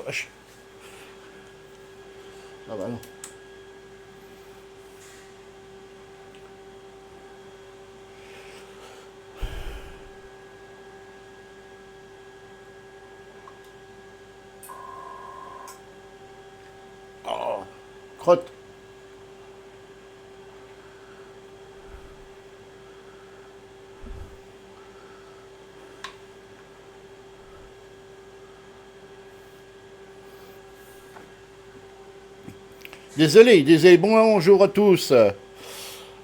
vache. Ah bah non. Oh, crotte. Désolé, bonjour à tous.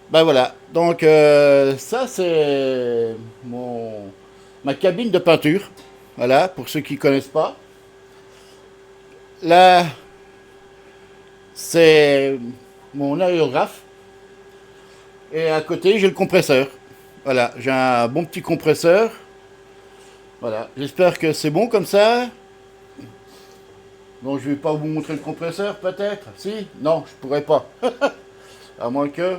Ben voilà, donc ça c'est ma cabine de peinture. Voilà, pour ceux qui ne connaissent pas. Là, c'est mon aérographe. Et à côté, j'ai le compresseur. Voilà, j'ai un bon petit compresseur. Voilà, j'espère que c'est bon comme ça. Donc je vais pas vous montrer le compresseur peut-être. Si? Non, je pourrais pas. À moins que...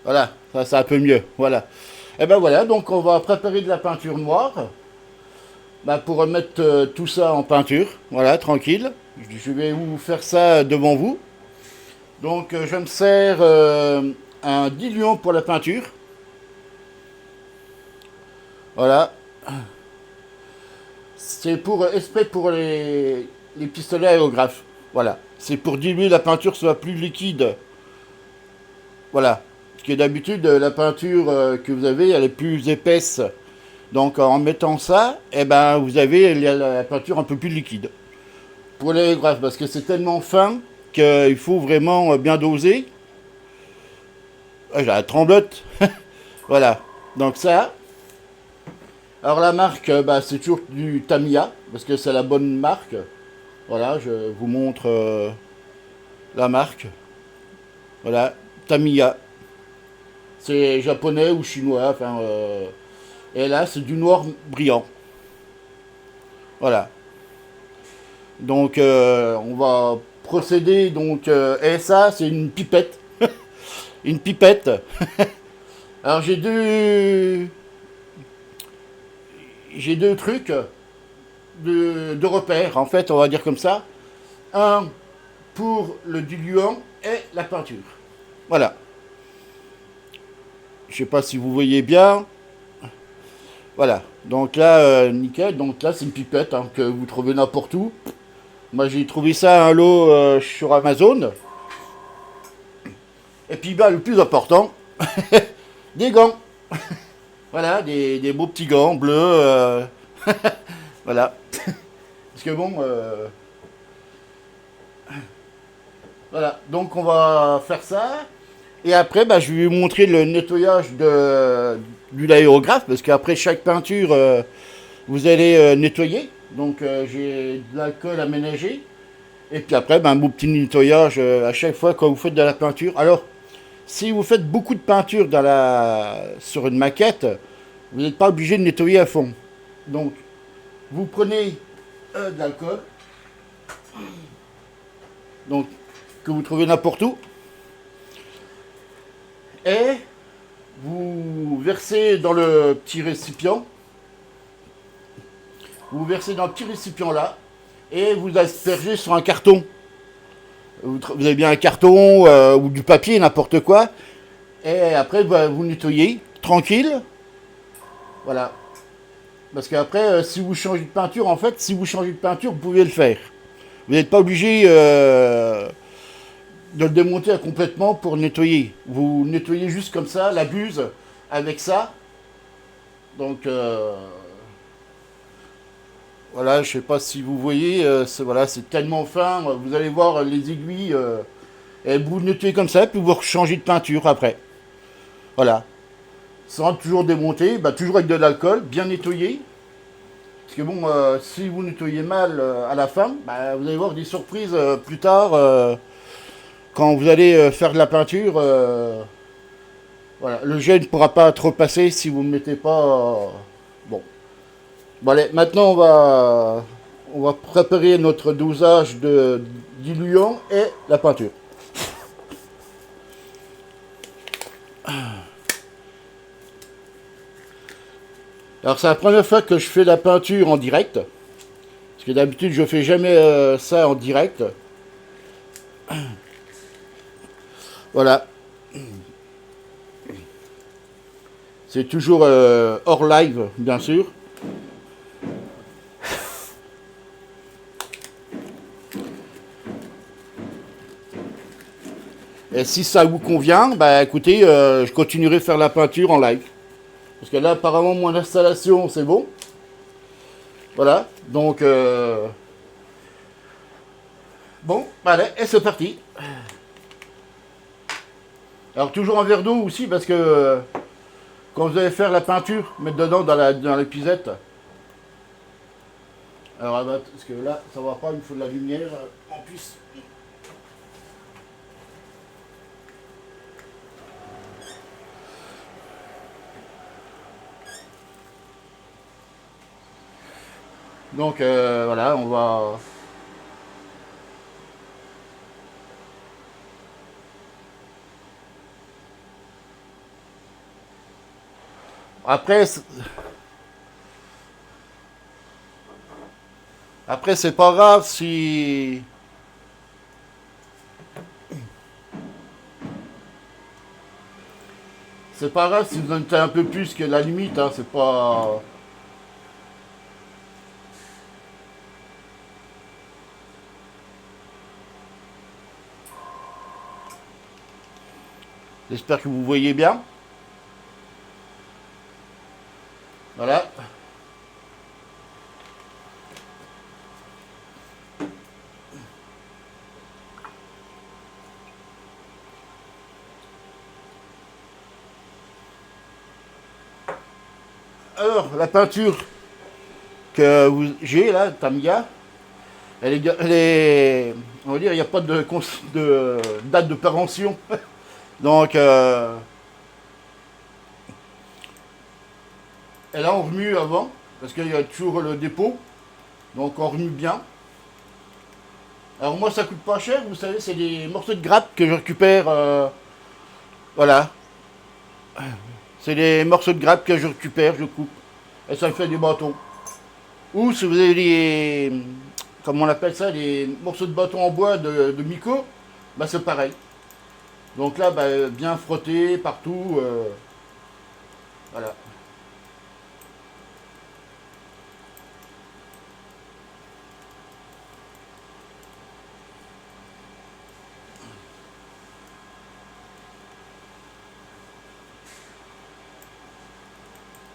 Voilà, ça c'est un peu mieux. Voilà. Et ben voilà, donc on va préparer de la peinture noire. Ben, pour mettre tout ça en peinture. Voilà, tranquille. Je vais vous faire ça devant vous. Donc je me sers un diluant pour la peinture. Voilà. C'est pour exprès pour les pistolets aérographes. Voilà. C'est pour diluer la peinture soit plus liquide. Voilà. Parce que d'habitude, la peinture que vous avez, elle est plus épaisse. Donc en mettant ça, eh ben, vous avez la peinture un peu plus liquide. Pour l'aérographe, parce que c'est tellement fin qu'il faut vraiment bien doser. Ah, j'ai la tremblote. Voilà. Donc ça. Alors la marque, bah, c'est toujours du Tamiya, parce que c'est la bonne marque. Voilà, je vous montre la marque. Voilà, Tamiya. C'est japonais ou chinois. Enfin, et là, c'est du noir brillant. Voilà. Donc, on va procéder. Donc, et ça, c'est une pipette. Une pipette. Alors, j'ai deux trucs de repères, en fait, on va dire comme ça. Un pour le diluant et la peinture. Voilà. Je sais pas si vous voyez bien. Voilà. Donc là, nickel. Donc là, c'est une pipette hein, que vous trouvez n'importe où. Moi, j'ai trouvé ça à un lot sur Amazon. Et puis, bah, le plus important, des gants. Voilà, des beaux petits gants bleus. Voilà. Parce que bon, voilà. Donc, on va faire ça. Et après, bah, je vais vous montrer le nettoyage de l'aérographe. Parce qu'après chaque peinture, vous allez nettoyer. Donc, j'ai de l'alcool à ménager. Et puis après, ben, un beau petit nettoyage à chaque fois quand vous faites de la peinture. Alors, si vous faites beaucoup de peinture sur une maquette, vous n'êtes pas obligé de nettoyer à fond. Donc, vous prenez de l'alcool, donc que vous trouvez n'importe où, et vous versez dans le petit récipient. Vous versez dans le petit récipient là, et vous aspergez sur un carton. Vous avez bien un carton ou du papier, n'importe quoi. Et après, bah, vous nettoyez, tranquille. Voilà. Parce qu'après, si vous changez de peinture, en fait, si vous changez de peinture, vous pouvez le faire. Vous n'êtes pas obligé de le démonter complètement pour nettoyer. Vous nettoyez juste comme ça, la buse, avec ça. Donc, voilà, je sais pas si vous voyez, voilà, c'est tellement fin. Vous allez voir les aiguilles, et vous nettoyez comme ça, puis vous changez de peinture après. Voilà. Sans toujours démonter, bah, toujours avec de l'alcool, bien nettoyé. Parce que bon, si vous nettoyez mal à la fin, bah, vous allez voir des surprises plus tard quand vous allez faire de la peinture. Voilà, le jet ne pourra pas trop passer si vous ne mettez pas. Bon. Bon, allez, maintenant on va préparer notre dosage de diluant et la peinture. Alors c'est la première fois que je fais la peinture en direct. Parce que d'habitude je fais jamais ça en direct. Voilà. C'est toujours hors live, bien sûr. Et si ça vous convient, bah écoutez, je continuerai à faire la peinture en live. Parce que là, apparemment, mon installation, c'est bon. Voilà. Donc, bon, allez, et c'est parti. Alors, toujours un verre d'eau aussi, parce que quand vous allez faire la peinture, mettre dedans dans la pisette. Alors, parce que là, ça va pas, il me faut de la lumière en plus. Donc, voilà, on va. Après, après c'est pas grave si. C'est pas grave si vous en mettez un peu plus que la limite, hein, c'est pas. J'espère que vous voyez bien. Voilà. Alors, la peinture que j'ai là, Tamiya, on va dire, il n'y a pas de date de péremption. Donc, elle a on remue avant, parce qu'il y a toujours le dépôt. Donc, on remue bien. Alors, moi, ça coûte pas cher, vous savez, c'est des morceaux de grappe que je récupère. Voilà. C'est des morceaux de grappe que je récupère, je coupe. Et ça me fait des bâtons. Ou si vous avez des. Comment on appelle ça, des morceaux de bâton en bois de Mico, bah c'est pareil. Donc là, bah, bien frotter partout. Voilà.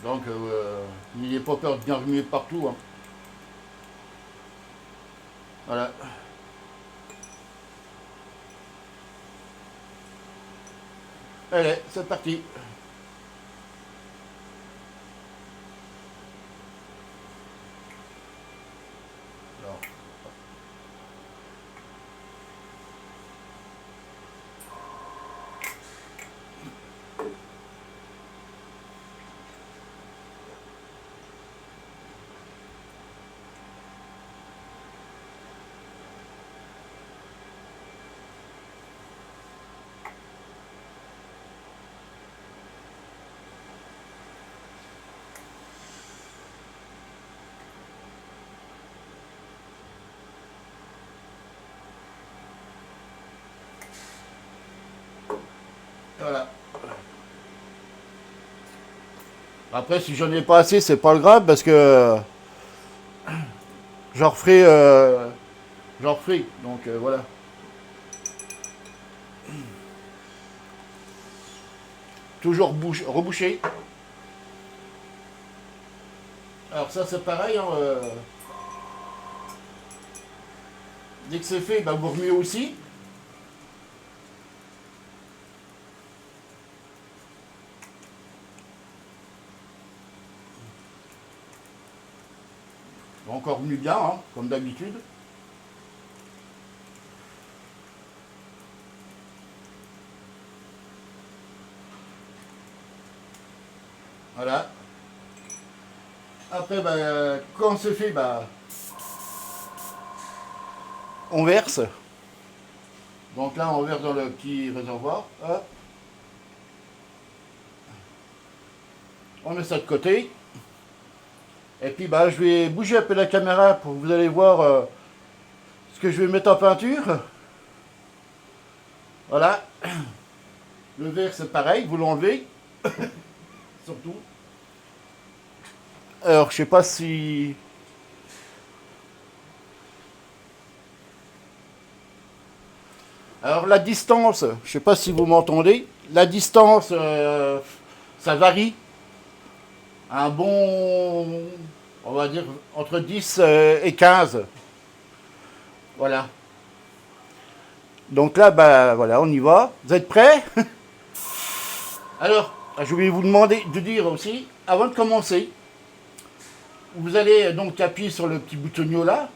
Donc, n'ayez pas peur de bien remuer partout, hein. Voilà. Allez, c'est parti. Alors, voilà. Après, si j'en ai pas assez, c'est pas grave parce que j'en referai. J'en referai. Donc, voilà. Toujours reboucher. Alors, ça, c'est pareil, hein, dès que c'est fait, bah, vous remuez aussi. Encore mieux bien, hein, comme d'habitude. Voilà. Après, bah, quand c'est fait, bah, on verse. Donc là, on verse dans le petit réservoir. Hop. On met ça de côté. Et puis bah, je vais bouger un peu la caméra pour que vous allez voir ce que je vais mettre en peinture. Voilà. Le verre c'est pareil, vous l'enlevez. Surtout. Alors je sais pas si... Alors la distance, je sais pas si vous m'entendez. La distance, ça varie. Un bon, on va dire, entre 10 et 15. Voilà. Donc là, bah voilà, on y va. Vous êtes prêts? Alors, je vais vous demander de dire aussi, avant de commencer, vous allez donc appuyer sur le petit boutonnier là,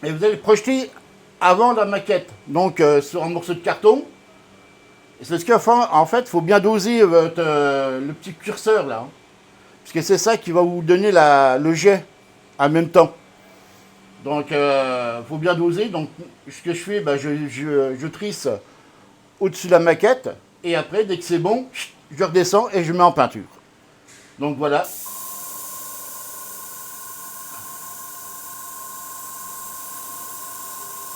et vous allez projeter avant la maquette, donc sur un morceau de carton. Et c'est ce qu'il faut, en fait, il faut bien doser le petit curseur là, hein, parce que c'est ça qui va vous donner le jet en même temps. Donc, il faut bien doser. Donc, ce que je fais, bah, je trisse au-dessus de la maquette. Et après, dès que c'est bon, je redescends et je mets en peinture. Donc, voilà.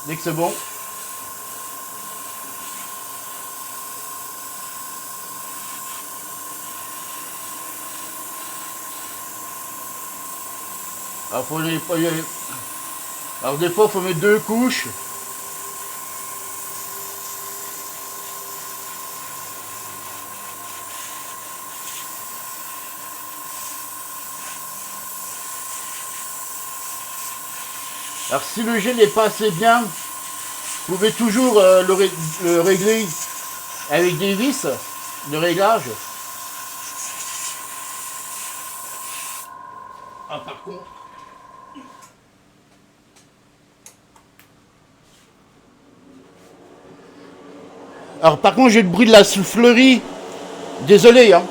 Dès que c'est bon. Alors, des fois, il faut mettre 2 couches. Alors si le jet n'est pas assez bien, vous pouvez toujours le régler avec des vis de réglage. Ah par contre. Alors par contre j'ai le bruit de la soufflerie. Désolé hein.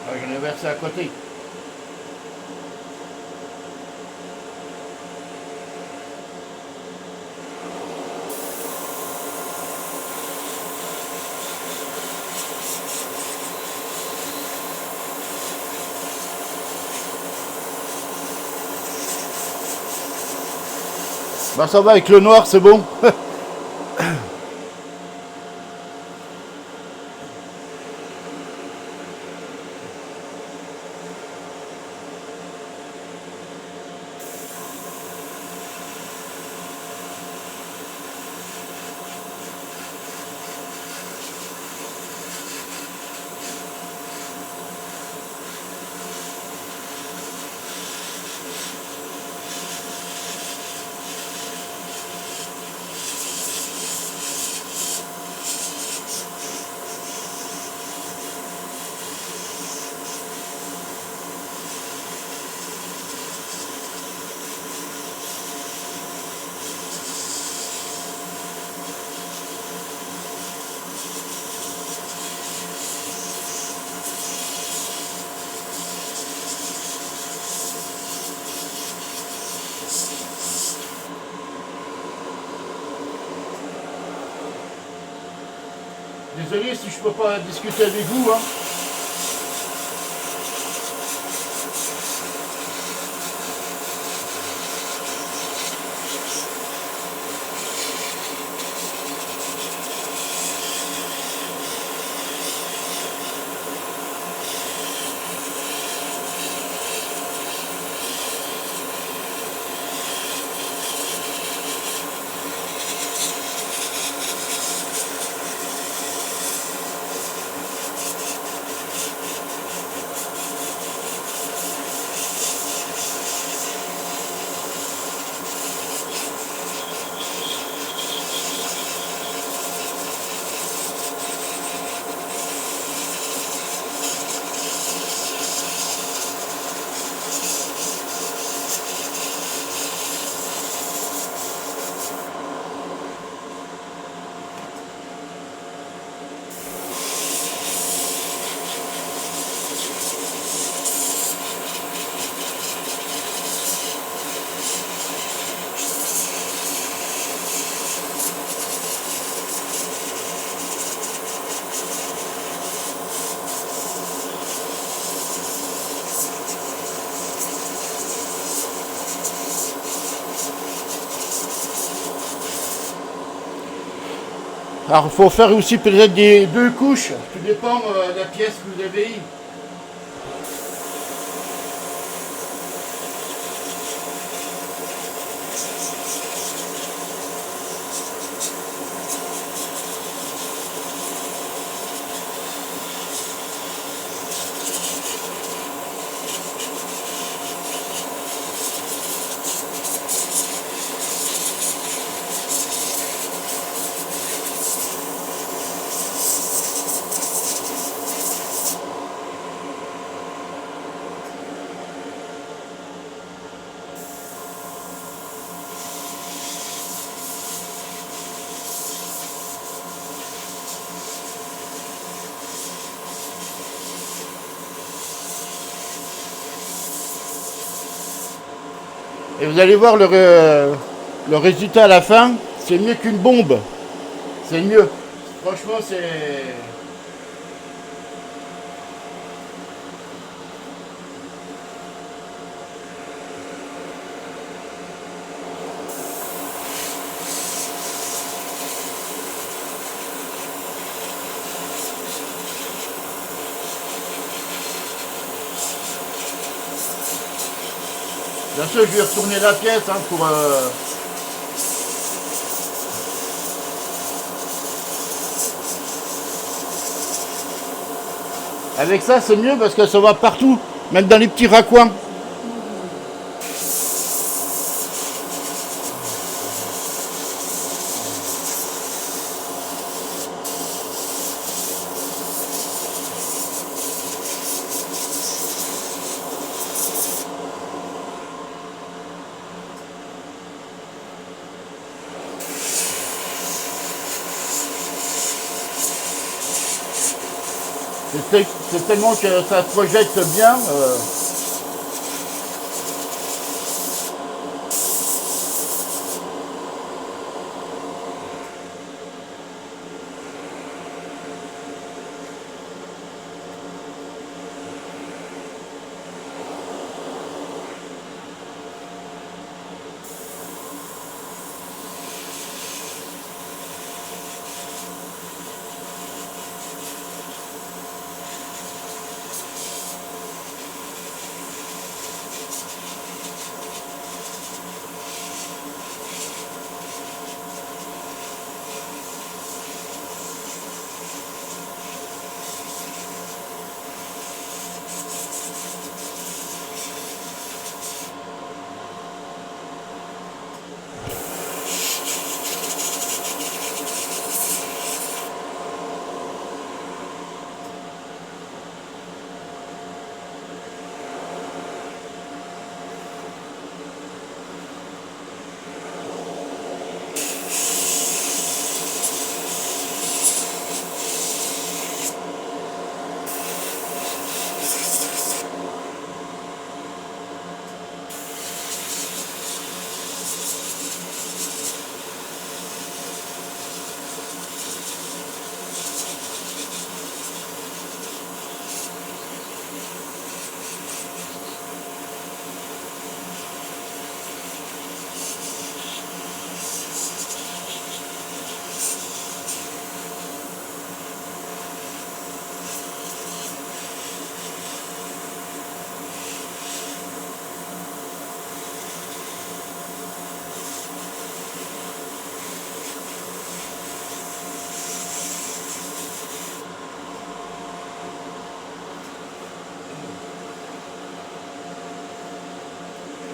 Alors, j'en ai versé à côté. Bah ça va avec le noir, c'est bon. désolé si je peux pas discuter avec vous. Hein. Alors, il faut faire aussi peut-être des deux couches. Tout dépend de la pièce que vous avez. Et vous allez voir le résultat à la fin, c'est mieux qu'une bombe. C'est mieux. Franchement, c'est... Bien sûr, je vais retourner la pièce hein, pour... Avec ça, c'est mieux parce que ça va partout, même dans les petits raccoins. C'est tellement que ça se projette bien.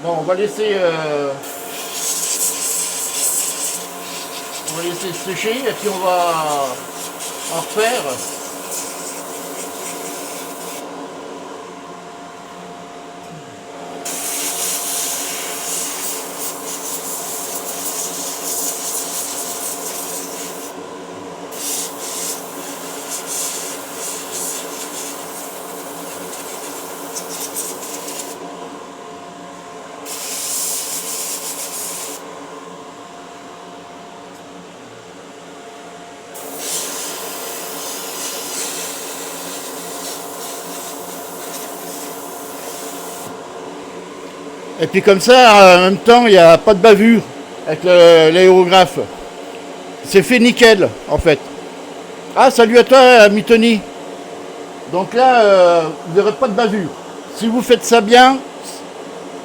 Bon, on va laisser sécher et puis on va en refaire. Et puis comme ça, en même temps, il n'y a pas de bavure avec l'aérographe. C'est fait nickel, en fait. Ah, salut à toi, Mitoni. Donc là, vous n'aurez pas de bavure. Si vous faites ça bien,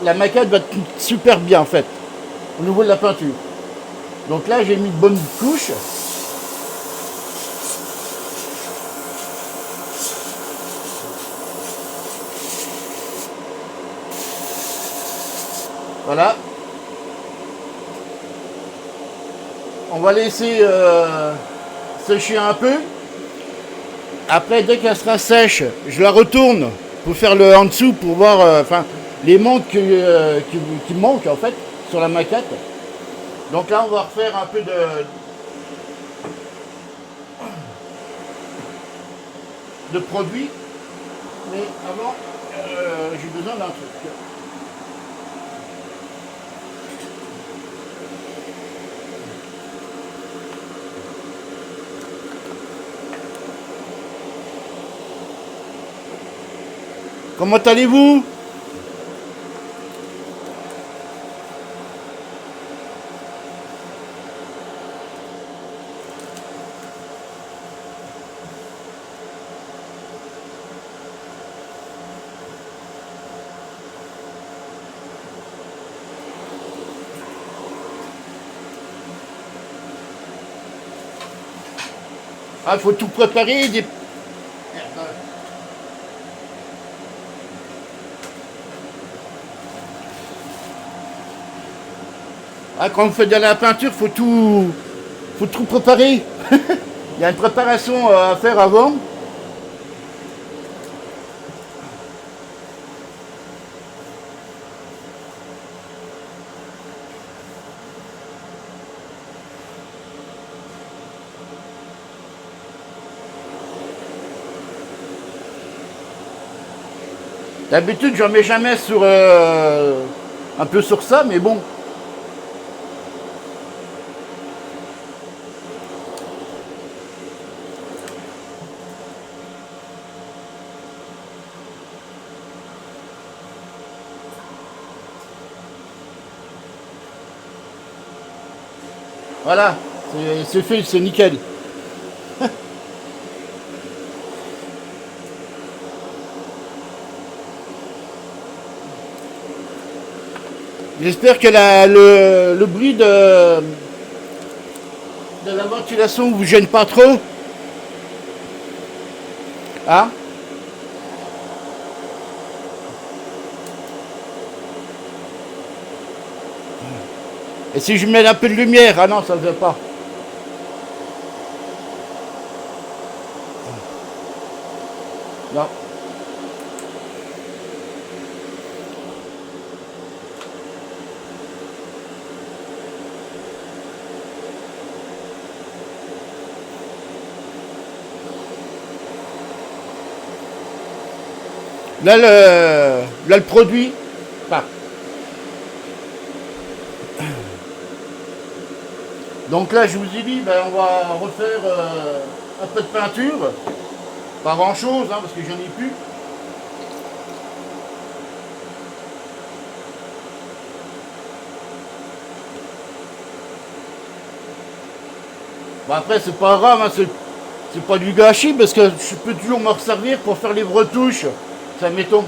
la maquette va être super bien, en fait, au niveau de la peinture. Donc là, j'ai mis de bonnes couches. Voilà. On va laisser sécher un peu. Après, dès qu'elle sera sèche, je la retourne pour faire le en dessous, pour voir les manques qui manquent en fait sur la maquette. Donc là, on va refaire un peu de produit. Mais avant, j'ai besoin d'un truc. Comment allez-vous? Ah, il faut tout préparer. Ah, quand on fait de la peinture, faut tout préparer. Il y a une préparation à faire avant. D'habitude, j'en mets jamais sur un peu sur ça, mais bon. Voilà, c'est fait, c'est nickel. J'espère que le bruit de la ventilation vous gêne pas trop. Hein? Et si je mets un peu de lumière, ah non, ça ne le fait pas. Non. Là, le produit. Enfin, donc là, je vous ai dit, ben, on va refaire un peu de peinture. Pas grand chose, hein, parce que j'en ai plus. Bon, après, c'est pas grave, hein, c'est pas du gâchis, parce que je peux toujours me resservir pour faire les retouches. Ça mettons.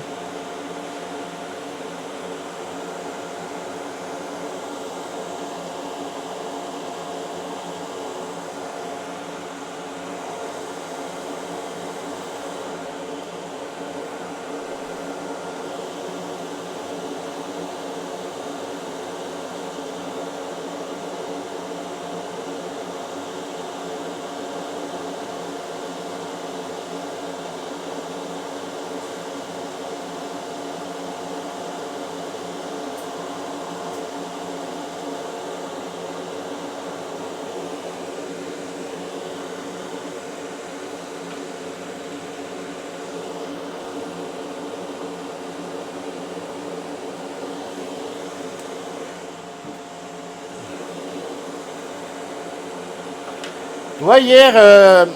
Tu vois, hier,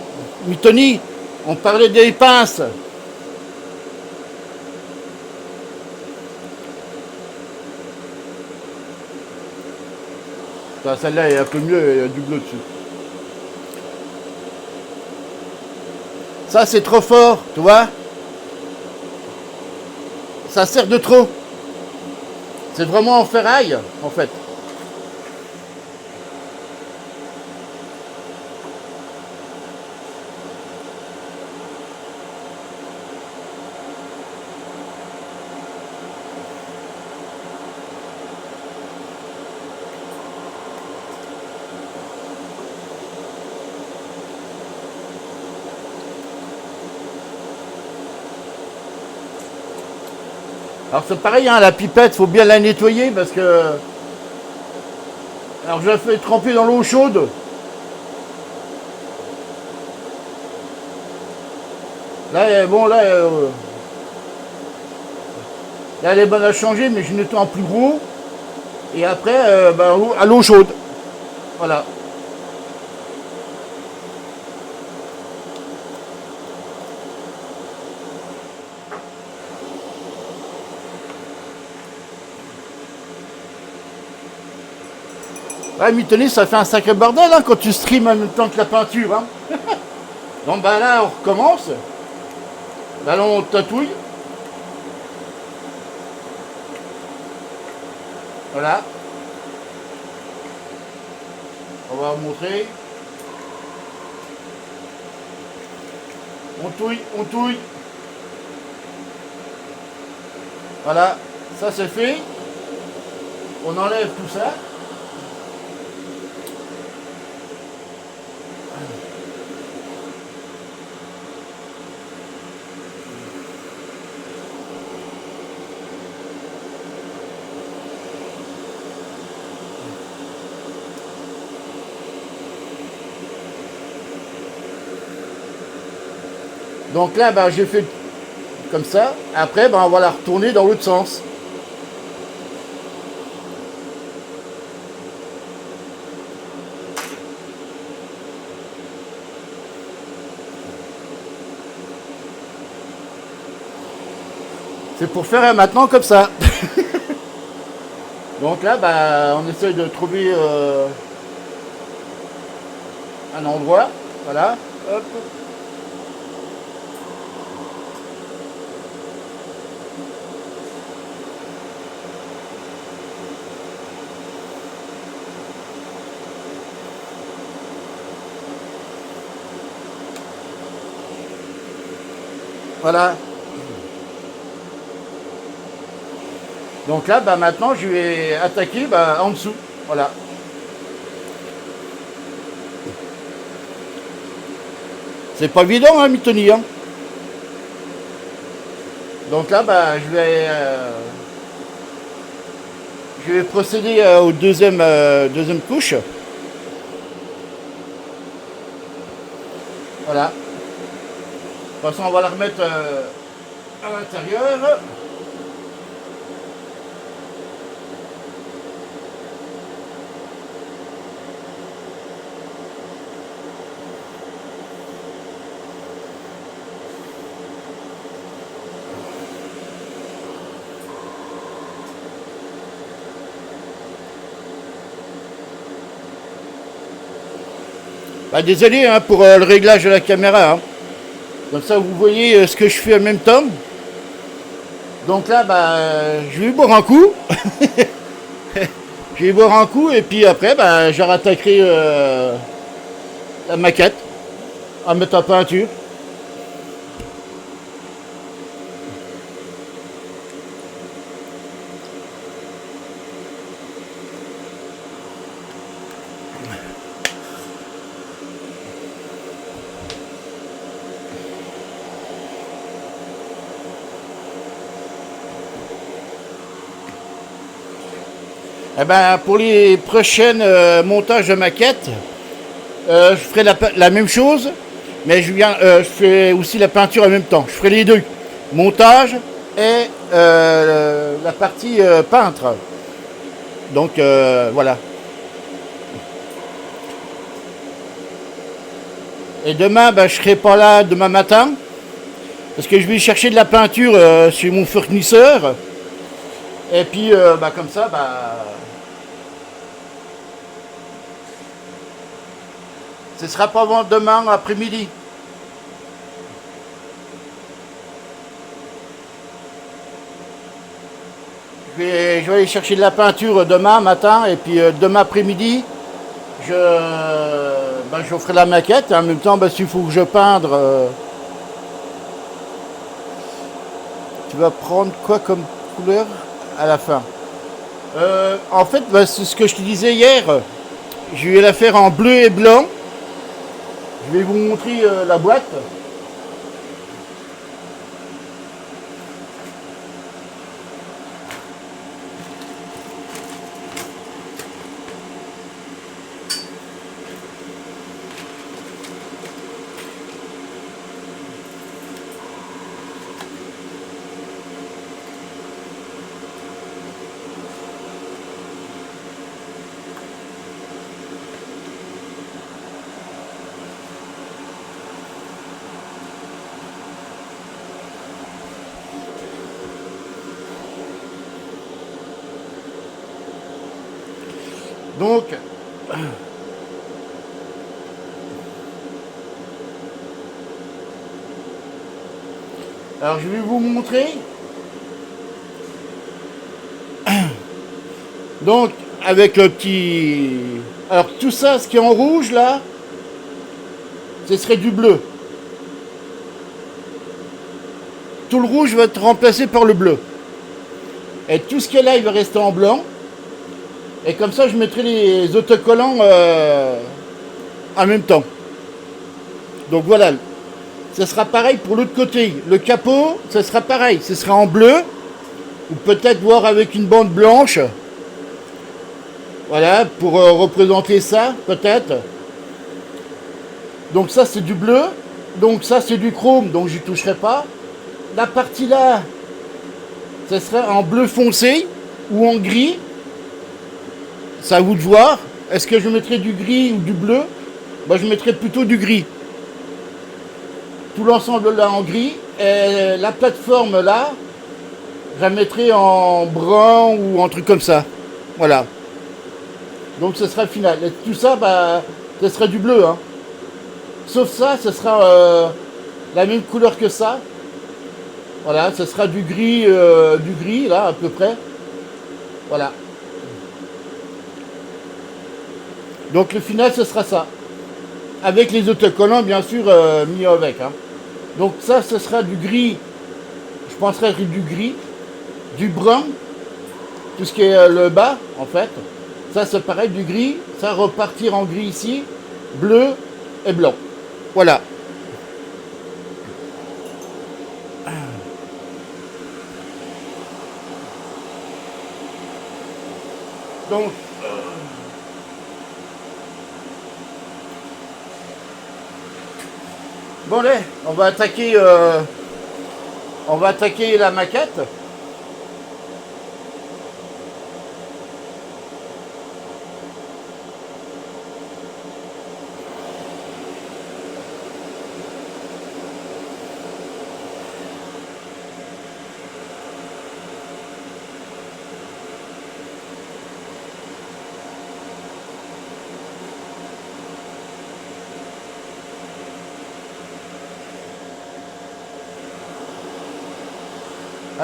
Tony, on parlait des pinces. Celle-là est un peu mieux, il y a du bleu dessus. Ça, c'est trop fort, tu vois. Ça sert de trop. C'est vraiment en ferraille, en fait. Alors c'est pareil, hein, la pipette, faut bien la nettoyer parce que... Alors je la fais tremper dans l'eau chaude. Là, bon, là, elle est bonne à changer, mais je nettoie en plus gros. Et après, à l'eau chaude. Voilà. Ouais, Mitoni, ça fait un sacré bordel hein, quand tu streams en même temps que la peinture. Hein. Donc bah là, on recommence. Là, on tatouille. Voilà. On va vous montrer. On touille, on touille. Voilà, ça c'est fait. On enlève tout ça. Donc là, bah, j'ai fait comme ça. Après, bah, on va la retourner dans l'autre sens. C'est pour faire maintenant comme ça. Donc là, bah, on essaye de trouver un endroit. Voilà. Hop. Voilà. Donc là, bah, maintenant, je vais attaquer bah, en dessous. Voilà. C'est pas évident, hein, Mitoni. Hein. Donc là, bah, je vais procéder au deuxième couche. Voilà. De toute façon, on va la remettre à l'intérieur. Bah, désolé hein, pour le réglage de la caméra. Hein. Comme ça, vous voyez ce que je fais en même temps. Donc là, bah, je vais boire un coup. Je vais boire un coup et puis après, bah, je rattaquerai la maquette à mettre en peinture. Eh ben, pour les prochaines montages de maquettes, je ferai la même chose, mais je fais aussi la peinture en même temps. Je ferai les deux, montage et la partie peintre. Donc voilà. Et demain, bah, je serai pas là demain matin. Parce que je vais chercher de la peinture chez mon fournisseur. Et puis, bah, comme ça, bah, ce sera pas avant demain après-midi. Je vais aller chercher de la peinture demain matin. Et puis, demain après-midi, je ferai la maquette. Et en même temps, bah, s'il faut que je peindre, tu vas prendre quoi comme couleur à la fin? En fait, bah, c'est ce que je te disais hier. Je vais la faire en bleu et blanc. Je vais vous montrer la boîte. Donc, alors je vais vous montrer. Donc, avec le petit... Alors tout ça, ce qui est en rouge là, ce serait du bleu. Tout le rouge va être remplacé par le bleu. Et tout ce qui est là, il va rester en blanc. Et comme ça, je mettrai les autocollants en même temps. Donc voilà, ce sera pareil pour l'autre côté. Le capot, ce sera pareil. Ce sera en bleu. Ou peut-être voir avec une bande blanche. Voilà, pour représenter ça, peut-être. Donc ça, c'est du bleu. Donc ça, c'est du chrome. Donc j'y toucherai pas. La partie là, ce serait en bleu foncé ou en gris. C'est à vous de voir. Est-ce que je mettrai du gris ou du bleu? Bah, je mettrai plutôt du gris. Tout l'ensemble là en gris. Et la plateforme là, je la mettrai en brun ou en truc comme ça. Voilà. Donc ce sera le final. Et tout ça, bah, ce sera du bleu. Hein. Sauf ça, ce sera la même couleur que ça. Voilà, ce sera du gris là à peu près. Voilà. Donc le final, ce sera ça. Avec les autocollants, bien sûr, mis avec. Hein. Donc ça, ce sera du gris. Je penserais du gris, du brun, tout ce qui est le bas, en fait. Ça, c'est pareil, du gris. Ça repartir en gris ici, bleu et blanc. Voilà. Donc, bon, allez, on va attaquer la maquette.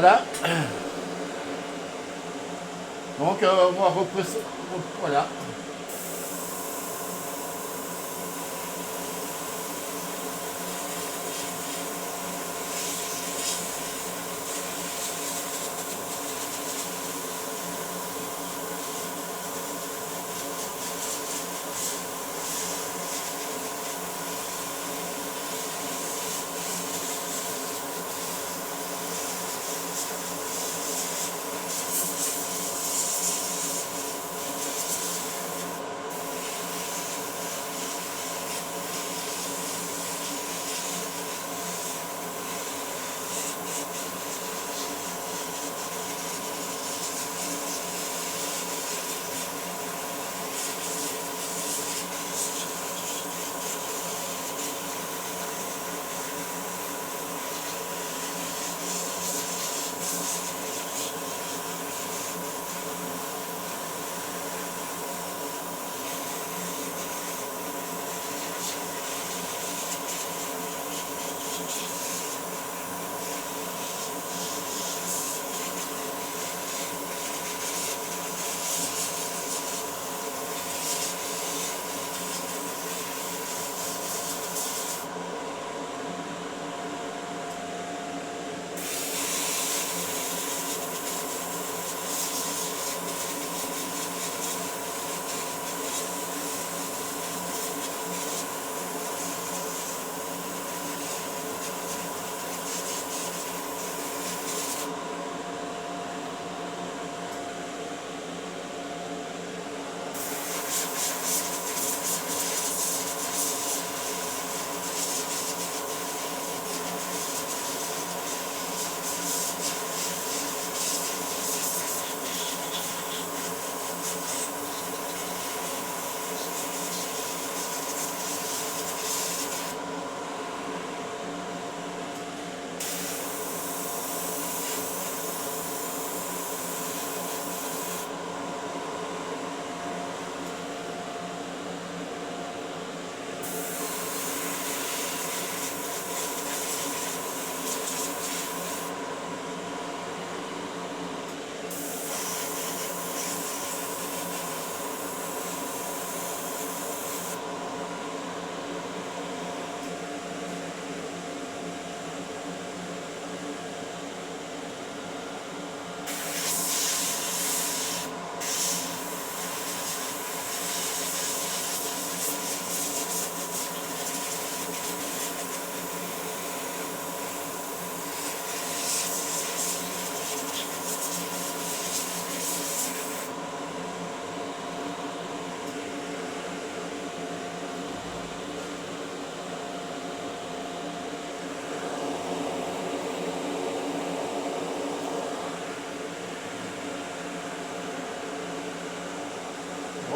Voilà. Donc, on va represser. Voilà.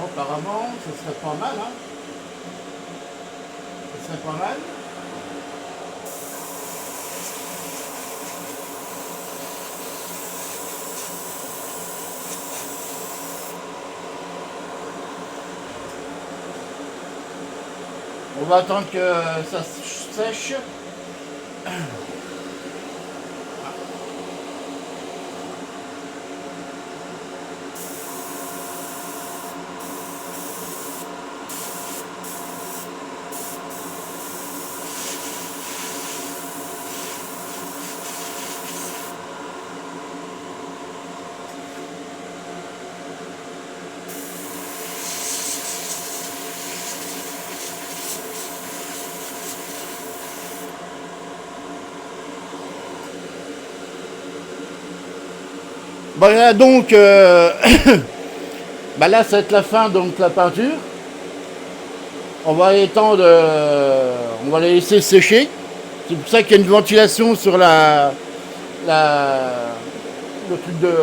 Bon, apparemment, ce serait pas mal, hein. Ce serait pas mal. On va attendre que ça sèche. Voilà donc, bah là ça va être la fin donc la peinture. On va étendre, on va la laisser sécher. C'est pour ça qu'il y a une ventilation sur la le truc de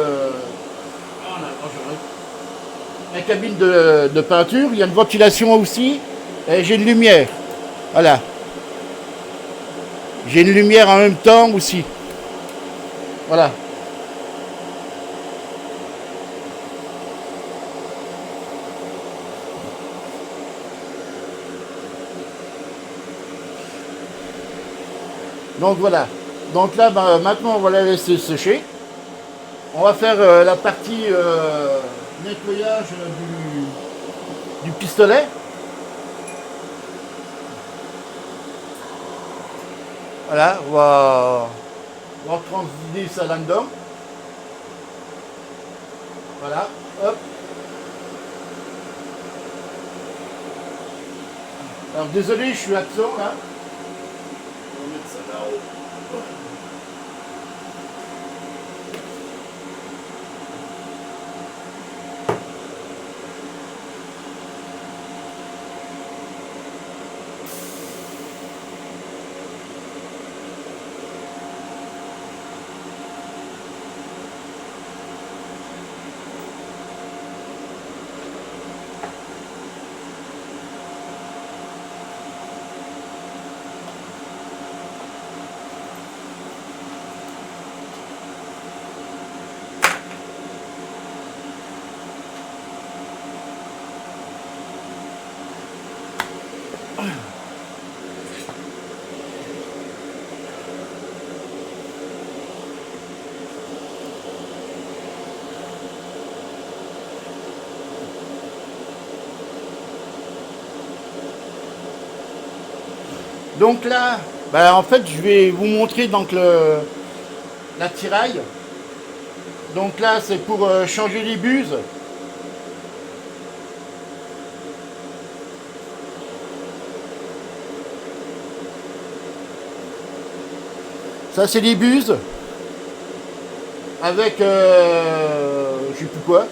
la cabine de peinture. Il y a une ventilation aussi. Et j'ai une lumière. Voilà. J'ai une lumière en même temps aussi. Voilà. Donc voilà. Donc là, bah, maintenant, on va la laisser sécher. On va faire la partie nettoyage du pistolet. Voilà, on va transvider ça là-dedans. Voilà, hop. Alors désolé, je suis absent là. On va mettre ça là-haut. Donc là, bah, en fait, je vais vous montrer donc la tiraille. Donc là, c'est pour changer les buses. Ça, c'est les buses. Avec, je sais plus quoi.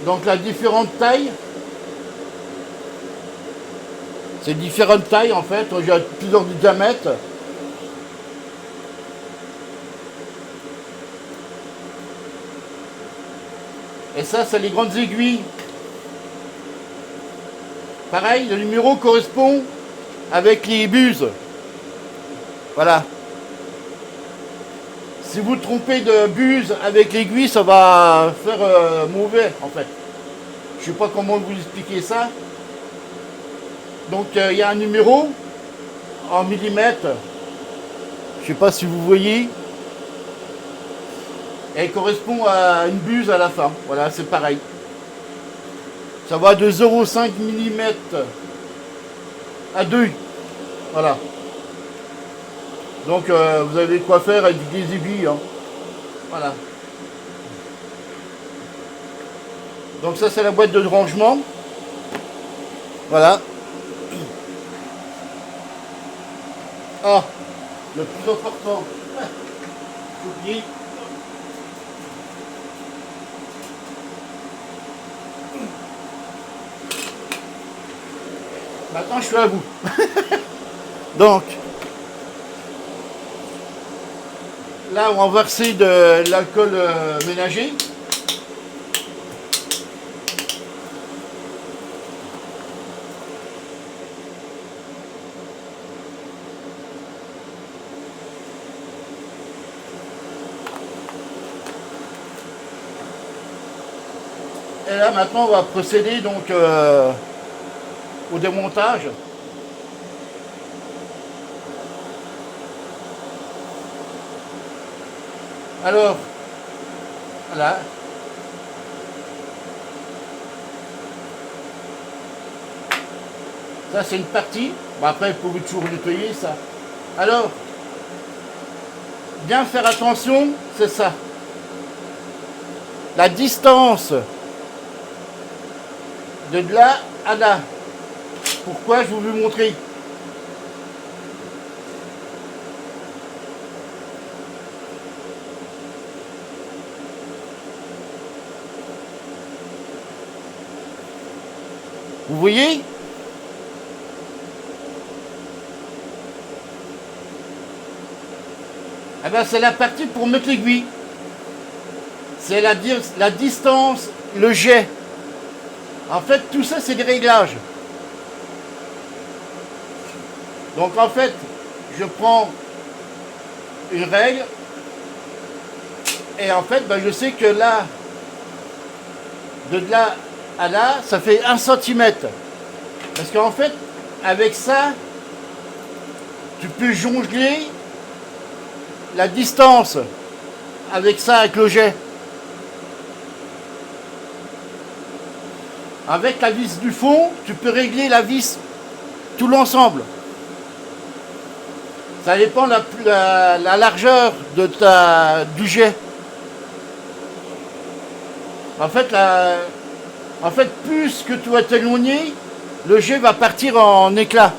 Donc la différente taille. C'est différentes tailles en fait. J'ai plusieurs diamètres. Et ça, c'est les grandes aiguilles. Pareil, le numéro correspond avec les buses. Voilà. Si vous trompez de buse avec l'aiguille, ça va faire mauvais en fait. Je sais pas comment vous expliquer ça. Donc il y a un numéro en millimètres. Je sais pas si vous voyez. Elle correspond à une buse à la fin. Voilà, c'est pareil. Ça va de 0,5 mm à 2. Voilà. Donc vous avez quoi faire avec des aiguilles. Hein. Voilà. Donc ça c'est la boîte de rangement. Voilà. Ah, le plus important. J'oublie. Maintenant je suis à vous. Donc Là, on va verser de l'alcool ménager. Et là, maintenant, on va procéder donc au démontage. Alors, voilà. Ça, c'est une partie. Bon, après, vous pouvez toujours nettoyer ça. Alors, bien faire attention, c'est ça. La distance de là à là. Pourquoi je vous montrer? Vous voyez? Eh ben, c'est la partie pour mettre l'aiguille. C'est la distance, le jet. En fait, tout ça, c'est des réglages. Donc, en fait, je prends une règle. Et en fait, ben, je sais que là, de là à là, ça fait 1 cm. Parce qu'en fait, avec ça, tu peux jongler la distance avec ça, avec le jet. Avec la vis du fond, tu peux régler la vis, tout l'ensemble. Ça dépend de la largeur de du jet. En fait, plus que tu vas t'éloigner, le jet va partir en éclat.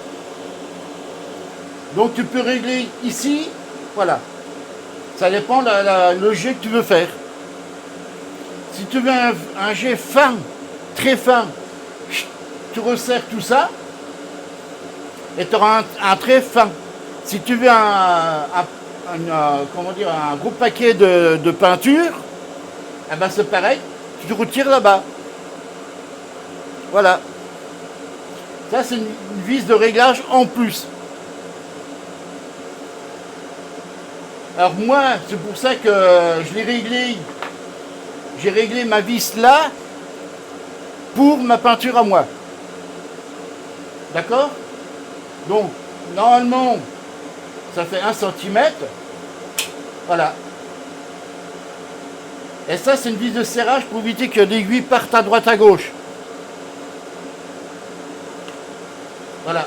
Donc tu peux régler ici, voilà. Ça dépend le jet que tu veux faire. Si tu veux un jet fin, très fin, tu resserres tout ça et tu auras un trait fin. Si tu veux comment dire, un gros paquet de peinture, eh ben c'est pareil, tu te retires là-bas. Voilà. Ça, c'est une vis de réglage en plus. Alors moi, c'est pour ça que je l'ai réglé. J'ai réglé ma vis là pour ma peinture à moi. D'accord? Donc, normalement, ça fait 1 cm. Voilà. Et ça, c'est une vis de serrage pour éviter que l'aiguille parte à droite à gauche. Voilà.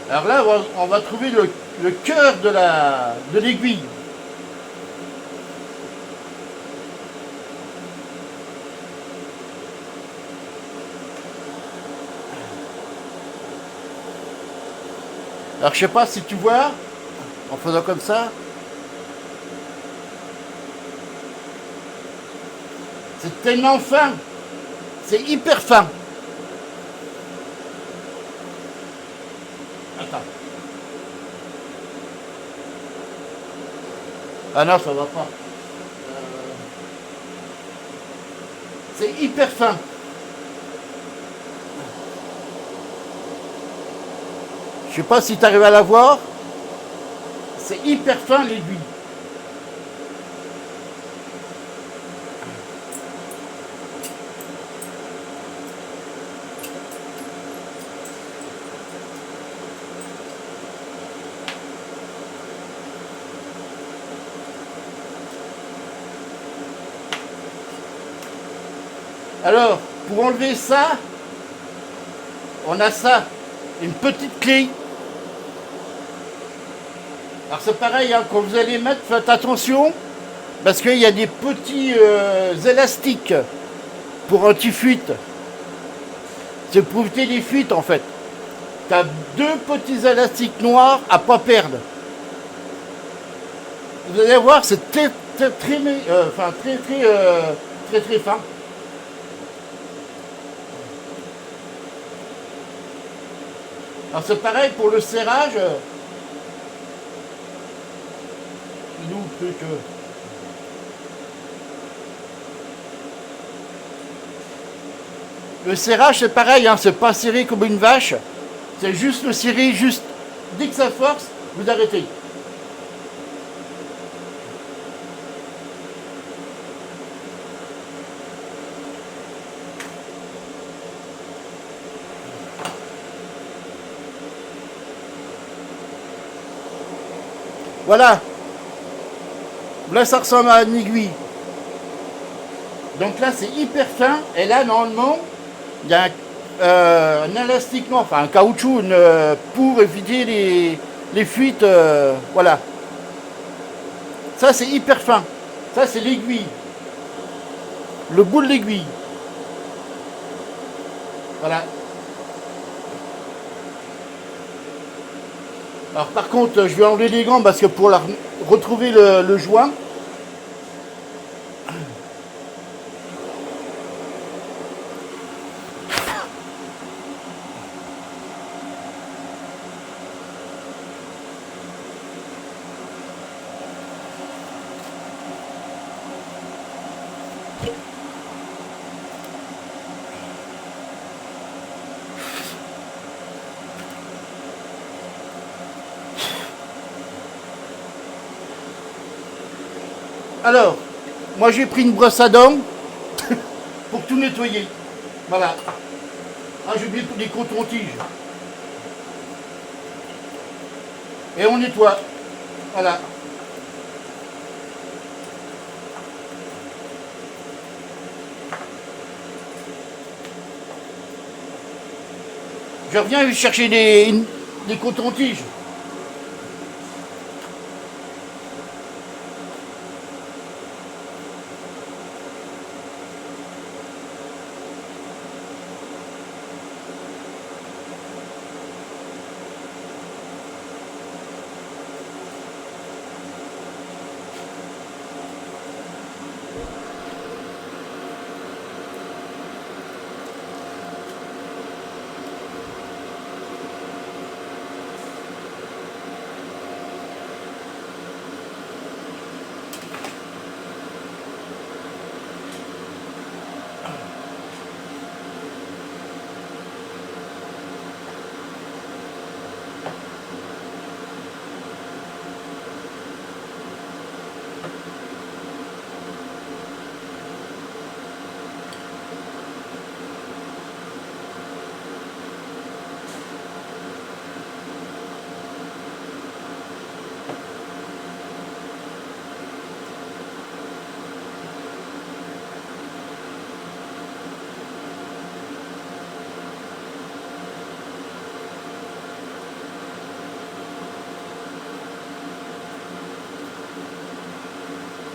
Alors là, on va trouver le cœur de l'aiguille. Alors je sais pas si tu vois, en faisant comme ça, c'est tellement fin, c'est hyper fin. Attends. Ah non, ça va pas. C'est hyper fin. Je sais pas si tu arrives à la voir. C'est hyper fin l'aiguille. Alors, pour enlever ça, on a ça, une petite clé. Alors c'est pareil, hein, quand vous allez mettre, faites attention, parce qu'il y a des petits élastiques pour anti-fuite. C'est pour éviter les fuites en fait. Tu as 2 petits élastiques noirs à pas perdre. Vous allez voir, c'est très fin. Alors c'est pareil pour le serrage. Il est où le truc Le serrage c'est pareil, hein, c'est pas serré comme une vache. C'est juste le serrer, juste dès que ça force, vous arrêtez. Voilà. Là ça ressemble à une aiguille. Donc là c'est hyper fin et là normalement il y a un élastiquement, enfin un caoutchouc pour éviter les fuites. Voilà. Ça c'est hyper fin. Ça c'est l'aiguille. Le bout de l'aiguille. Voilà. Alors par contre je vais enlever les gants parce que pour retrouver le joint. Alors, moi j'ai pris une brosse à dents pour tout nettoyer. Voilà. Ah, j'ai oublié les cotons-tiges. Et on nettoie. Voilà. Je reviens chercher des cotons-tiges.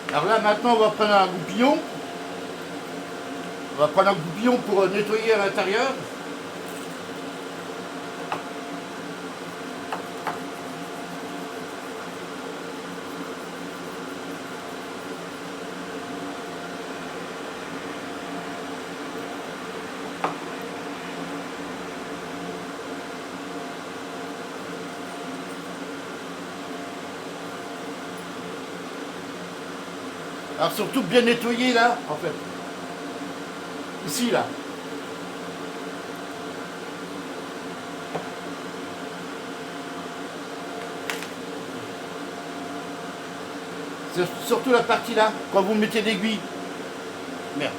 Alors là maintenant on va prendre un goupillon. On va prendre un goupillon pour nettoyer à l'intérieur. Alors surtout bien nettoyer là, en fait. Ici là. C'est surtout la partie là, quand vous mettez l'aiguille. Merde.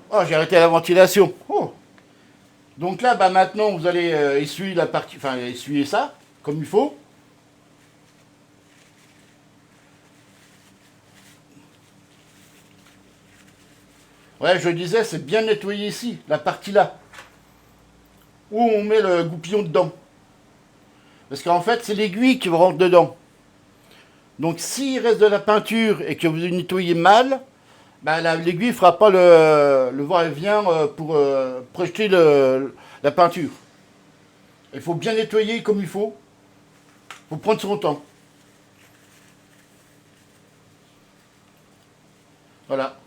Oh, j'ai arrêté la ventilation. Oh. Donc là, bah maintenant, vous allez essuyer la partie, enfin essuyer ça, comme il faut. Ouais, je disais, c'est bien nettoyer ici, la partie là, où on met le goupillon dedans. Parce qu'en fait, c'est l'aiguille qui rentre dedans. Donc s'il reste de la peinture et que vous nettoyez mal, bah, l'aiguille ne fera pas le va-et-vient pour projeter la peinture. Il faut bien nettoyer comme il faut. Il faut prendre son temps. Voilà.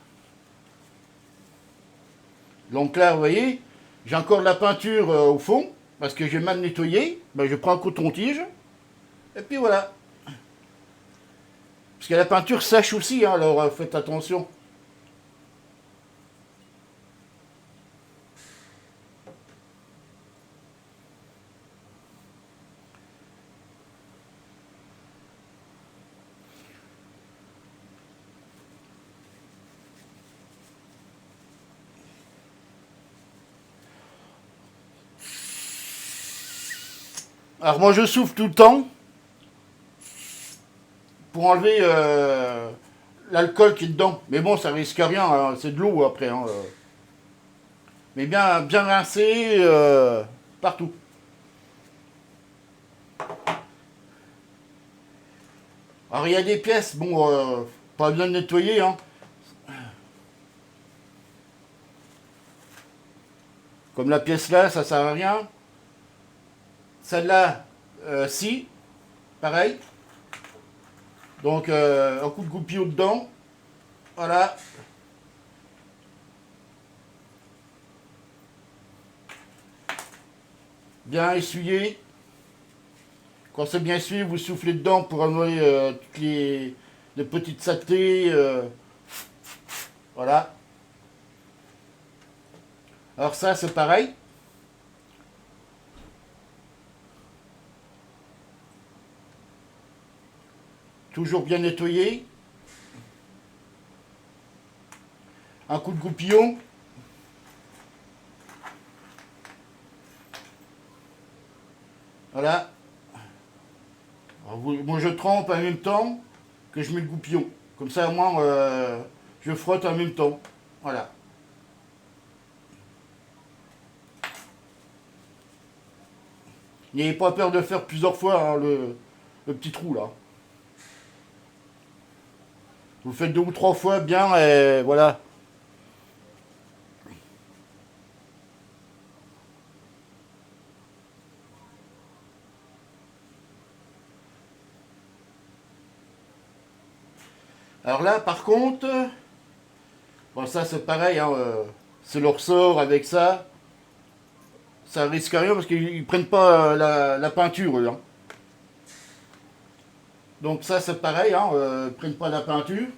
Donc là, vous voyez, j'ai encore de la peinture au fond, parce que j'ai mal nettoyé. Ben, je prends un coton-tige, et puis voilà. Parce que la peinture sèche aussi, hein, alors faites attention. Alors moi je souffle tout le temps pour enlever l'alcool qui est dedans. Mais bon, ça risque rien, hein, c'est de l'eau après. Hein. Mais bien, bien rincé partout. Alors il y a des pièces, bon, pas bien nettoyées. Hein. Comme la pièce là, ça sert à rien. Celle-là, si, pareil. Donc un coup de goupillot dedans. Voilà. Bien essuyé. Quand c'est bien essuyé, vous soufflez dedans pour enlever toutes les petites saletés. Voilà. Alors ça, c'est pareil. Toujours bien nettoyé. Un coup de goupillon. Voilà. Alors, moi, je trempe en même temps que je mets le goupillon. Comme ça, au moins, je frotte en même temps. Voilà. N'ayez pas peur de faire plusieurs fois hein, le petit trou là. Vous le faites 2 ou 3 fois bien et voilà. Alors là, par contre, bon ça c'est pareil, hein, c'est leur sort avec ça. Ça risque rien parce qu'ils prennent pas la peinture eux. Hein. Donc ça c'est pareil, hein, ils prennent pas la peinture.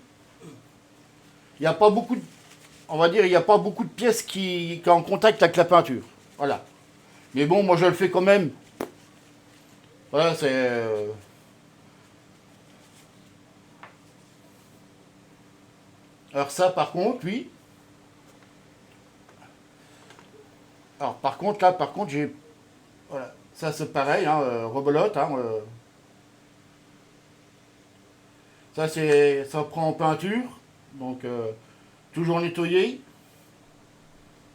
Il n'y a pas beaucoup de, on va dire, il n'y a pas beaucoup de pièces qui sont en contact avec la peinture. Voilà. Mais bon, moi je le fais quand même. Voilà, c'est. Alors ça par contre, oui. Alors par contre, là, par contre, j'ai. Voilà. Ça c'est pareil, hein, rebelote. Hein, ça c'est. Ça prend en peinture. Donc toujours nettoyé.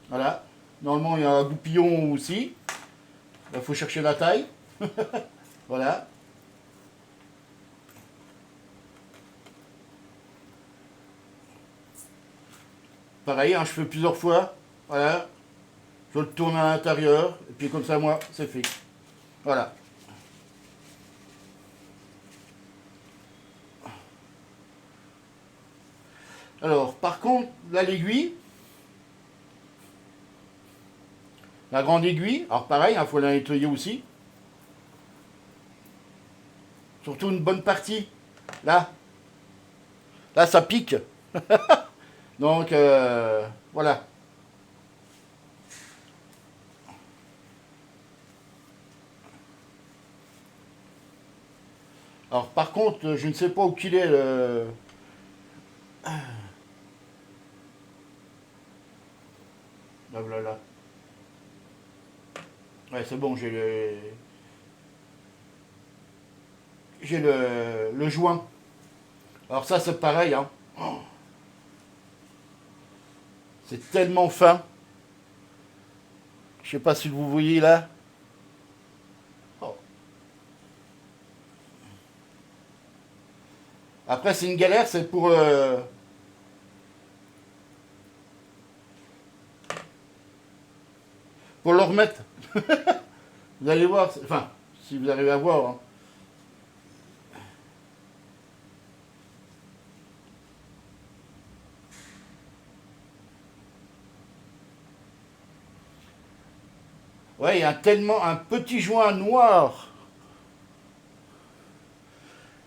Voilà. Normalement il y a un goupillon aussi. Il faut chercher la taille. Voilà. Pareil, hein, je fais plusieurs fois. Voilà. Je le tourne à l'intérieur. Et puis comme ça, moi, c'est fait. Voilà. Alors, par contre, là, l'aiguille. La grande aiguille. Alors pareil, il faut la nettoyer aussi. Surtout une bonne partie. Là. Là, ça pique. Donc, voilà. Alors, par contre, je ne sais pas où qu'il est le. Là, voilà. Ouais, c'est bon, j'ai le joint. Alors ça, c'est pareil, hein. Oh, c'est tellement fin. Je sais pas si vous voyez là. Oh. Après, c'est une galère, c'est pour le remettre. Vous allez voir, enfin, si vous arrivez à voir. Hein. Ouais, il y a tellement un petit joint noir.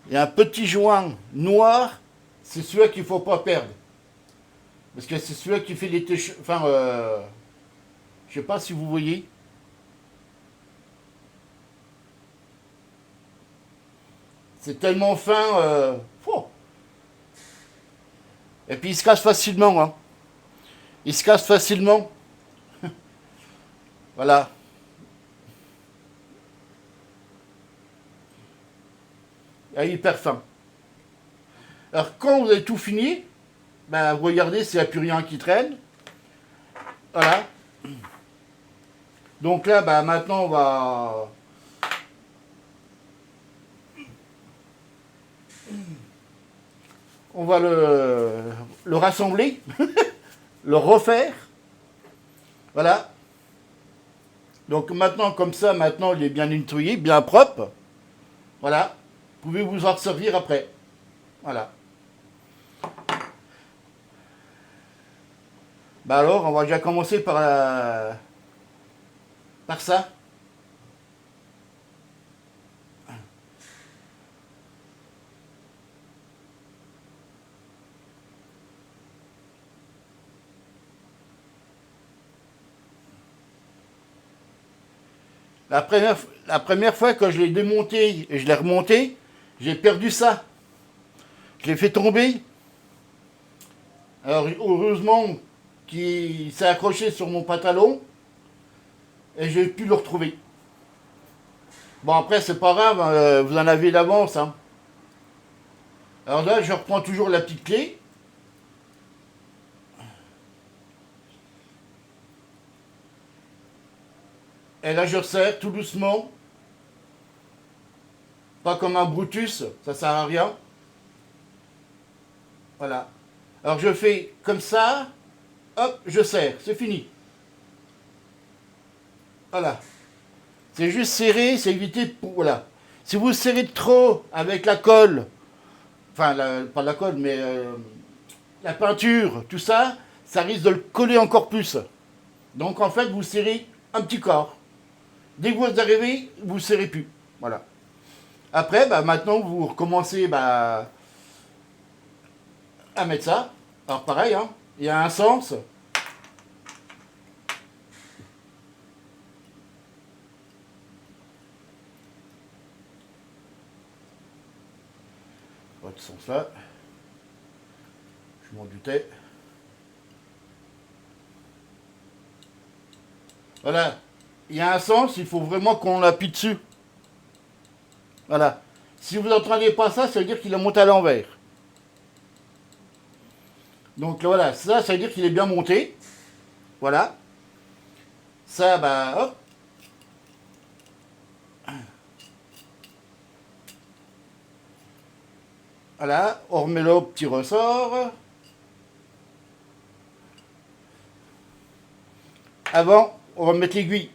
Il y a un petit joint noir, c'est celui qu'il ne faut pas perdre. Parce que c'est celui qui fait les enfin, je sais pas si vous voyez. C'est tellement fin. Et puis il se casse facilement. Hein. Il se casse facilement. Voilà. Il est hyper fin. Alors quand vous avez tout fini, ben, vous regardez s'il n'y a plus rien qui traîne. Voilà. Donc là, ben, maintenant on va le rassembler, le refaire. Voilà. Donc maintenant, comme ça, maintenant il est bien nettoyé, bien propre. Voilà. Vous pouvez vous en servir après. Voilà. Bah alors, on va déjà commencer par ça. La première fois que je l'ai démonté et je l'ai remonté, j'ai perdu ça. Je l'ai fait tomber. Alors heureusement qu'il s'est accroché sur mon pantalon et j'ai pu le retrouver. Bon après c'est pas grave, vous en avez d'avance. Hein. Alors là je reprends toujours la petite clé. Et là je resserre tout doucement. Pas comme un Brutus, ça sert à rien. Voilà. Alors je fais comme ça, hop, je serre, c'est fini. Voilà. C'est juste serrer, c'est éviter pour. Voilà. Si vous serrez trop avec la colle, enfin, pas la colle, mais la peinture, tout ça, ça risque de le coller encore plus. Donc en fait, vous serrez un petit corps. Dès que vous arrivez, vous ne serrez plus. Voilà. Après, bah, maintenant, vous recommencez à mettre ça. Alors pareil, hein, il y a un sens. Votre sens là. Je m'en doutais. Voilà. Il y a un sens, il faut vraiment qu'on appuie dessus. Voilà. Si vous n'entendez pas ça, ça veut dire qu'il est monté à l'envers. Donc voilà, ça veut dire qu'il est bien monté. Voilà. Ça, bah, hop. Voilà, on remet le petit ressort. Avant, on va mettre l'aiguille.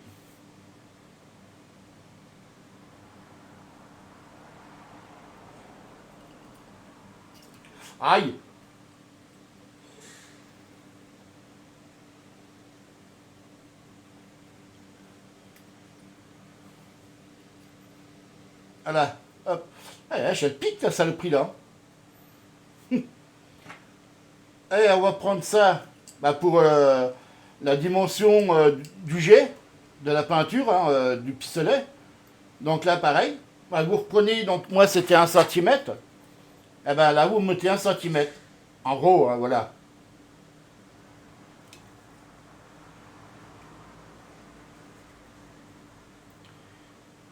Aïe. Voilà, hop. Ah, je pique la saloperie là. Allez, on va prendre ça bah, pour la dimension du jet, de la peinture, hein, du pistolet. Donc là, pareil. Bah, vous reprenez, donc moi c'était 1 cm. Et ben là, vous mettez 1 cm. En gros, hein, voilà.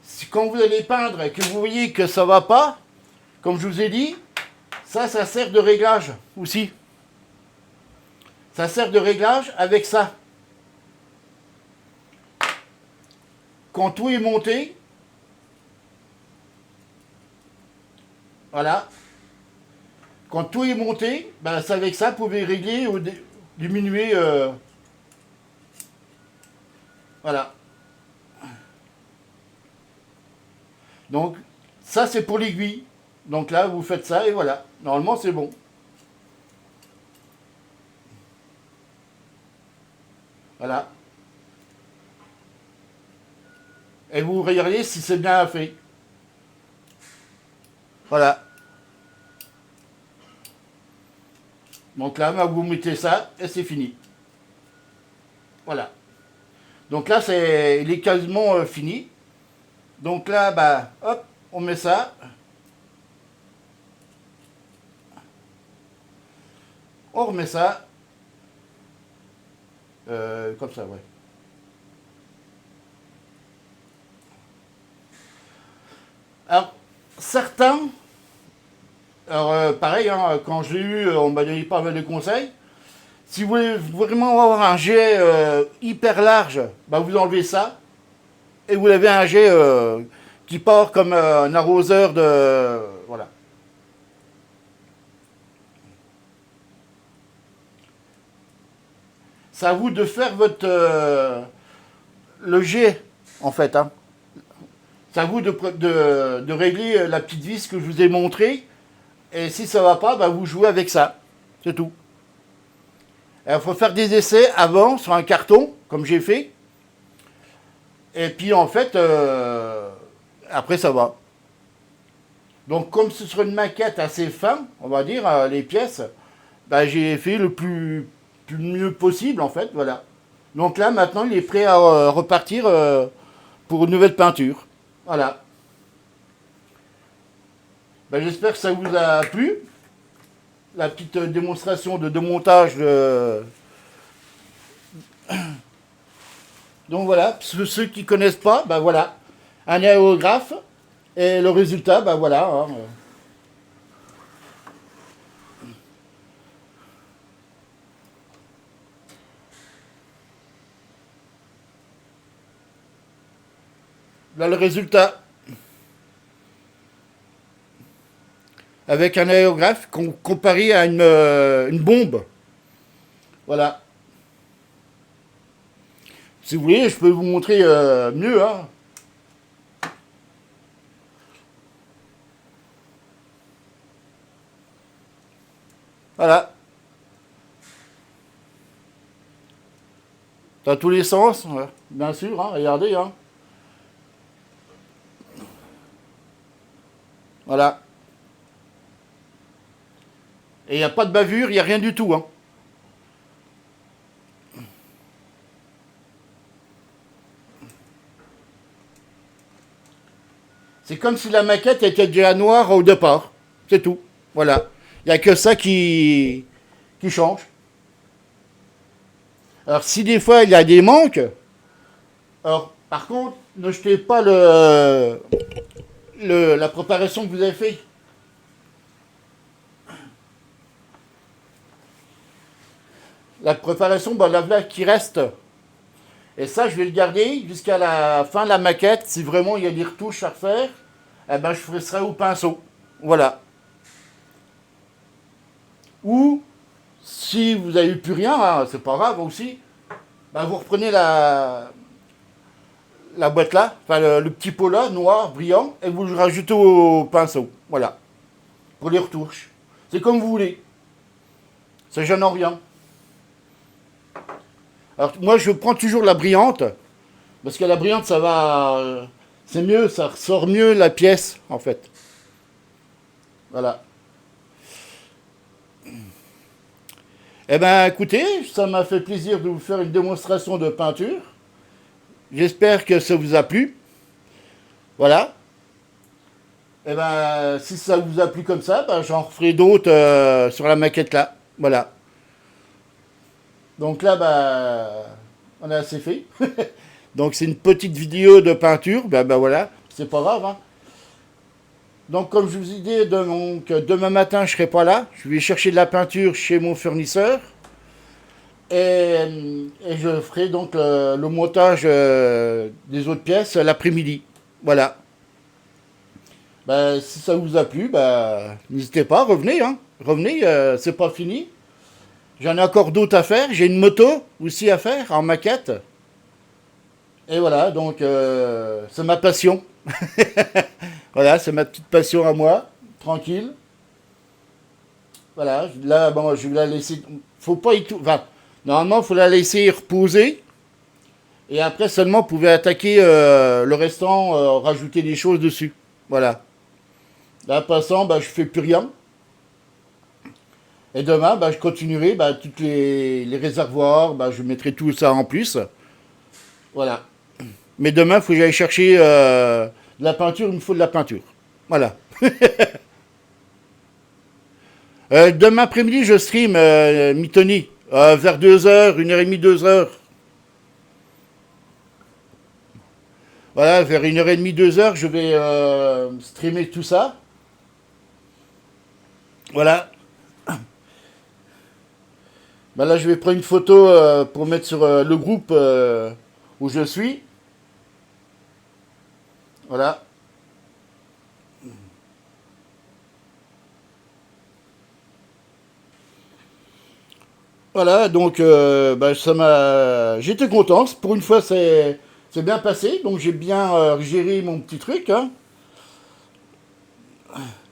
Si, quand vous allez peindre et que vous voyez que ça va pas, comme je vous ai dit, ça sert de réglage aussi. Ça sert de réglage avec ça. Quand tout est monté, voilà. Quand tout est monté, ben, c'est avec ça, vous pouvez régler ou diminuer. Voilà. Donc, ça, c'est pour l'aiguille. Donc là, vous faites ça et voilà. Normalement, c'est bon. Voilà. Et vous regardez si c'est bien fait. Voilà. Donc là, bah, vous mettez ça et c'est fini. Voilà. Donc là, il est quasiment fini. Donc là, bah, hop, on met ça. On remet ça. Comme ça, ouais. Alors, certains, alors pareil, hein, quand je l'ai eu, on m'a donné pas mal de conseils. Si vous voulez vraiment avoir un jet hyper large, bah vous enlevez ça et vous avez un jet qui part comme un arroseur de... Voilà. C'est à vous de faire votre... le jet, en fait. Hein. C'est à vous de régler la petite vis que je vous ai montrée. Et si ça va pas, bah vous jouez avec ça. C'est tout. Il faut faire des essais avant sur un carton, comme j'ai fait. Et puis en fait, après ça va. Donc comme ce sera une maquette assez fin, on va dire, les pièces, bah, j'ai fait plus mieux possible en fait, voilà. Donc là maintenant il est prêt à repartir pour une nouvelle peinture. Voilà. Bah, j'espère que ça vous a plu. La petite démonstration de démontage de... Donc voilà, ceux qui connaissent pas, bah voilà, un aérographe et le résultat, bah voilà. Hein. Là le résultat avec un aérographe comparé à une bombe. Voilà. Si vous voulez, je peux vous montrer mieux. Hein. Voilà. Dans tous les sens, ouais. Bien sûr, hein, regardez. Hein. Voilà. Et il n'y a pas de bavure, il n'y a rien du tout. Hein. C'est comme si la maquette était déjà noire au départ. C'est tout. Voilà. Il n'y a que ça qui change. Alors si des fois il y a des manques, alors par contre, ne jetez pas la préparation que vous avez fait. La préparation, bah, la voilà qui reste. Et ça, je vais le garder jusqu'à la fin de la maquette. Si vraiment il y a des retouches à refaire, eh ben, je ferai ça au pinceau. Voilà. Ou, si vous n'avez plus rien, hein, c'est pas grave aussi, ben, vous reprenez la boîte là, enfin le petit pot là, noir, brillant, et vous le rajoutez au pinceau. Voilà. Pour les retouches. C'est comme vous voulez. Ça gêne en rien. Alors moi je prends toujours la brillante, parce que la brillante ça va... c'est mieux, ça ressort mieux la pièce en fait. Voilà. Eh ben écoutez, ça m'a fait plaisir de vous faire une démonstration de peinture. J'espère que ça vous a plu. Voilà. Eh ben si ça vous a plu comme ça, ben, j'en referai d'autres sur la maquette là. Voilà. Donc là, bah, on a assez fait. Donc c'est une petite vidéo de peinture. Ben voilà, c'est pas grave. Hein. Donc comme je vous ai dit, donc, demain matin je serai pas là. Je vais chercher de la peinture chez mon fournisseur. Et je ferai donc le montage des autres pièces l'après-midi. Voilà. Ben, si ça vous a plu, ben, n'hésitez pas, revenez. Hein. Revenez, c'est pas fini. J'en ai encore d'autres à faire. J'ai une moto aussi à faire en maquette. Et voilà, donc c'est ma passion. Voilà, c'est ma petite passion à moi. Tranquille. Voilà, là, bon, je vais la laisser. Faut pas y tout. Enfin, normalement, il faut la laisser reposer. Et après seulement, vous pouvez attaquer le restant, rajouter des choses dessus. Voilà. Là, passant, bah, je fais plus rien. Et demain, bah, je continuerai bah, tous les réservoirs, bah, je mettrai tout ça en plus. Voilà. Mais demain, il faut que j'aille chercher de la peinture, il me faut de la peinture. Voilà. Demain après-midi, je stream Mythony. Vers 2h, 1h30, 2h. Voilà, vers 1h30, 2h, je vais streamer tout ça. Voilà. Bah là, je vais prendre une photo pour mettre sur le groupe où je suis. Voilà. Voilà, donc bah, ça m'a. J'étais content. Pour une fois, c'est bien passé. Donc j'ai bien géré mon petit truc, hein.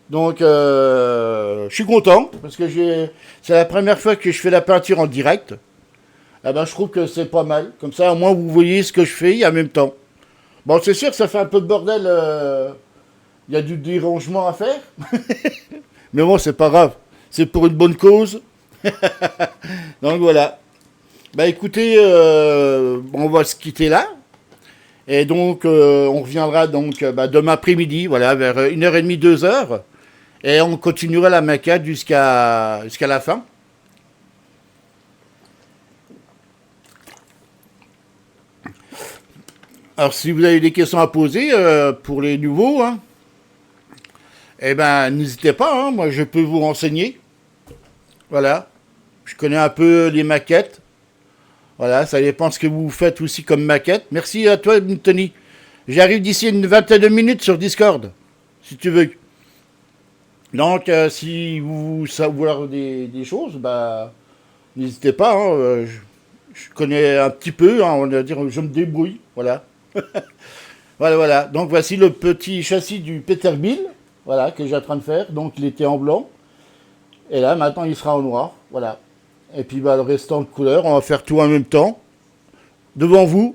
Donc je suis content parce que c'est la première fois que je fais la peinture en direct. Ah ben, je trouve que c'est pas mal. Comme ça, au moins, vous voyez ce que je fais en même temps. Bon, c'est sûr que ça fait un peu de bordel. Il y a du dérangement à faire. Mais bon, c'est pas grave. C'est pour une bonne cause. Donc voilà. Bah écoutez, on va se quitter là. Et donc, on reviendra donc bah, demain après-midi, voilà, vers 1h30, 2h. Et on continuera la maquette jusqu'à la fin. Alors, si vous avez des questions à poser pour les nouveaux, hein, eh ben, n'hésitez pas, hein, moi je peux vous renseigner. Voilà. Je connais un peu les maquettes. Voilà, ça dépend ce que vous faites aussi comme maquette. Merci à toi, Tony. J'arrive d'ici une vingtaine de minutes sur Discord, si tu veux. Donc, si vous savoir des choses, bah, n'hésitez pas. Hein, je connais un petit peu, hein, on va dire, je me débrouille. Voilà. Voilà, voilà. Donc, voici le petit châssis du Peterbilt, voilà, que j'ai en train de faire. Donc, il était en blanc. Et là, maintenant, il sera en noir. Voilà. Et puis, bah, le restant de couleur, on va faire tout en même temps. Devant vous,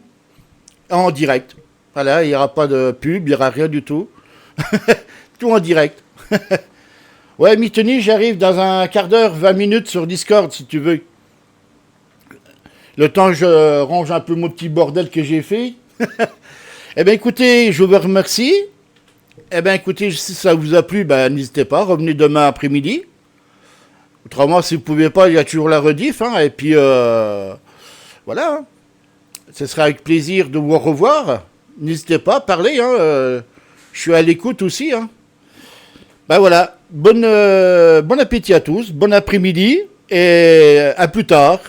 en direct. Voilà, il n'y aura pas de pub, il n'y aura rien du tout. Tout en direct. Ouais, Mythony, j'arrive dans un quart d'heure, 20 minutes sur Discord, si tu veux. Le temps que je range un peu mon petit bordel que j'ai fait. Eh bien, écoutez, je vous remercie. Eh bien, écoutez, si ça vous a plu, ben, n'hésitez pas, revenez demain après-midi. Autrement, si vous ne pouvez pas, il y a toujours la rediff. Hein, et puis, voilà. Hein. Ce sera avec plaisir de vous revoir. N'hésitez pas, parlez. Hein, je suis à l'écoute aussi. Hein. Ben voilà. Bon appétit à tous. Bon après-midi. Et à plus tard.